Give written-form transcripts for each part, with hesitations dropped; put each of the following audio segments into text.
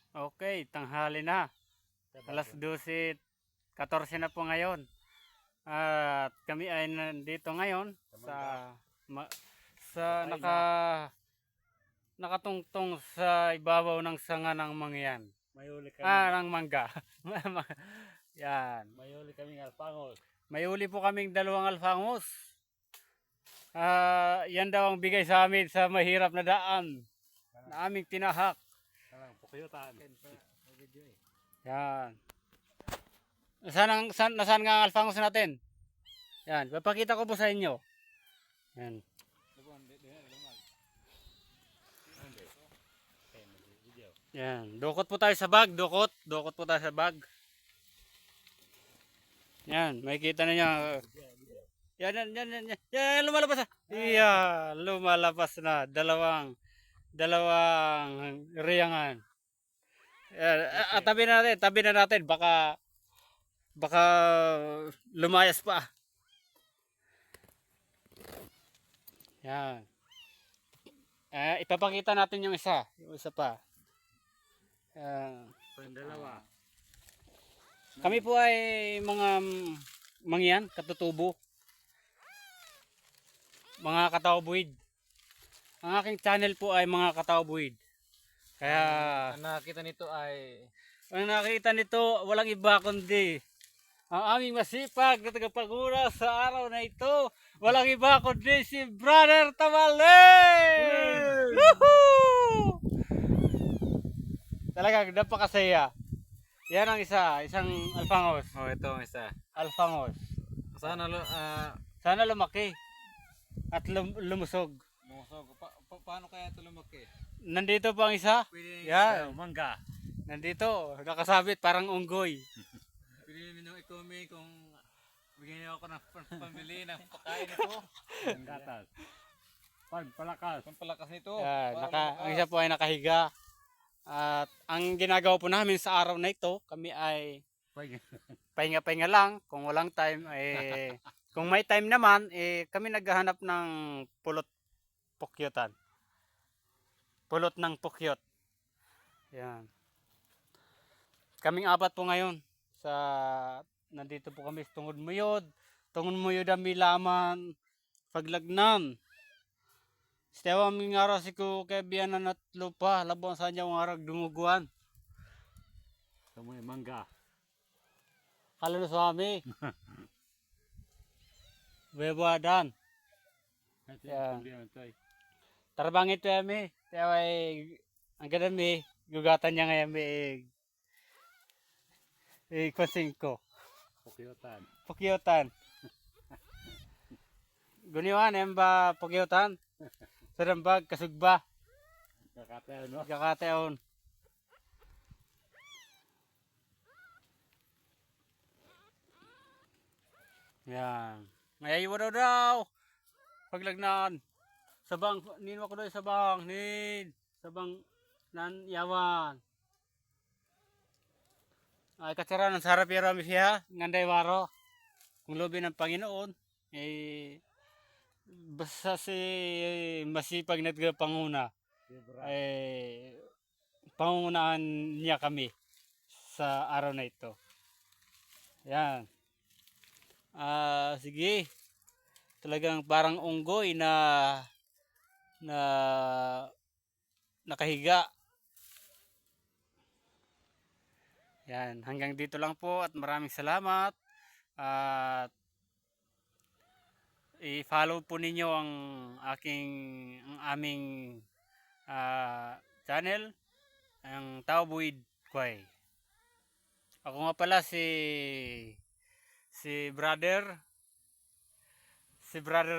Okay, tanghali na. Alas 12:14 na po ngayon. At kami ay nandito ngayon sa nakatungtong sa ibabaw ng sanga ng mangyan. Mayuli kami. Ng mangga. Yan. Mayuli kaming alpangos. May uli po kaming 2 alfangos. Yan daw ang bigay sa amin sa mahirap na daan na aming tinahak. Pukuyutan. Yan. Nasaan nga ang alfangos natin? Yan, papakita ko po sa inyo. Yan. Yan, dukot po tayo sa bag, dukot po tayo sa bag. Yan, makikita niyo. Yan, lumalabas na. Iya, lumalabas na. Dalawang riyangan. Tabi na natin, baka lumayas pa. Yan. Ipapakita natin yung isa pa. Dalawa. Kami po ay mga mangyan, katutubo. Mga katawbuid. Ang aking channel po ay mga katawbuid. Kaya Ang nakita nito ay walang iba kundi ang aming masipag na tagapagura sa araw na ito. Walang iba kundi si Brother Tamales! Woohoo! Talagang napakasaya. Yan ang isang alfangos. ito ang isa. Alfangos. Sana lumaki at lumusog. Paano kaya ito lumaki? Nandito po ang isa. Yan. Mangga. Nandito, nakasabit parang unggoy. Pwede namin nung i-comment kung bigyan niyo ako ng pambili ng pagkain nito. Gatas. Pampalakas nito. Yan, ang isa po ay nakahiga. At ang ginagawa po namin sa araw na ito, kami ay pahinga-pahinga lang. Kung walang time, kung may time naman, kami naghahanap ng pukyutan. Pulot ng pukyot. Yan. Kaming 4 po ngayon. Nandito po kami sa Tungod Muyod ang milaman, paglagnan. Setiap aming araw si ko kay biyanan at lupa, labang sa niya ang arag dumuguan. Kamu mangga. Kalano sa amin. Bebadan. Tarbang ito yami. Kaya ang ganda mi, gugatan niya ngayon mi konsing ko. Pukyotan. Guniwan, yan ba pukyotan? Sarambag, kasugba. Kakateon. Yan. Ngayon daw. Paglagnan. Sabang, nin ako doon sabang. Sabang nan yawan. Ay katsara ng sarap yung rami siya. Nganday waro. Kung lobi ng Panginoon. Basta si masipag na panguna. Pangunaan niya kami sa araw na ito. Yan. Sige. Talagang parang unggoy na nakahiga. Yan, hanggang dito lang po at maraming salamat. At i-follow po ninyo ang aming channel, ang Tawbuid Kway. Ako nga pala si brother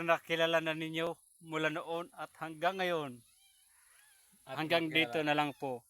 na kilala na ninyo mula noon at hanggang ngayon. Hanggang dito na lang po.